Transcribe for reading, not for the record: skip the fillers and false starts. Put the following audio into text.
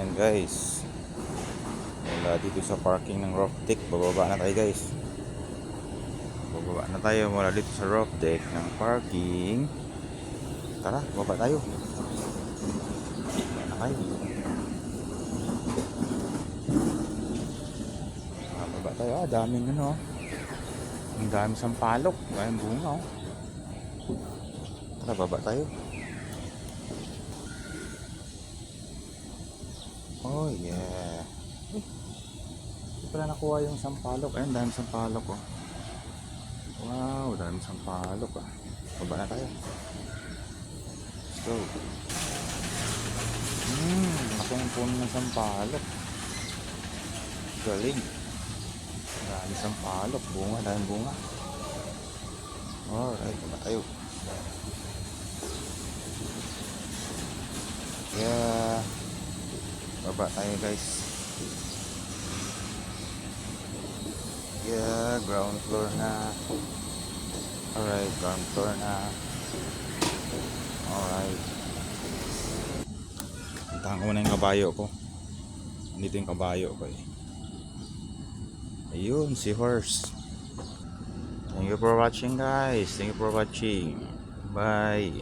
Ayan guys, mula dito sa parking ng roof deck, bababa na tayo guys. Bababa na tayo mula dito sa roof deck ng parking. Tara, bababa tayo. Bababa na tayo. Bababa tayo. Daming ano. Ang daming sampalok. Daming bunga oh. Tara, bababa tayo. Oh yeah. Hindi pala nakuha yung sampalok. Ayun, daming sampalok oh. Wow, daming sampalok ah. Baba na tayo. Let's go. Ako ang puno ng sampalok. Galing. Daming sampalok. Bunga, daming bunga. Alright, baba tayo. Yeah. Baba tayo guys. Yeah, ground floor na. Alright, ground floor na. Alright. Puntahan ko muna yung kabayo ko. Dito yung kabayo ko eh. Ayun, si horse. Thank you for watching guys. Thank you for watching. Bye.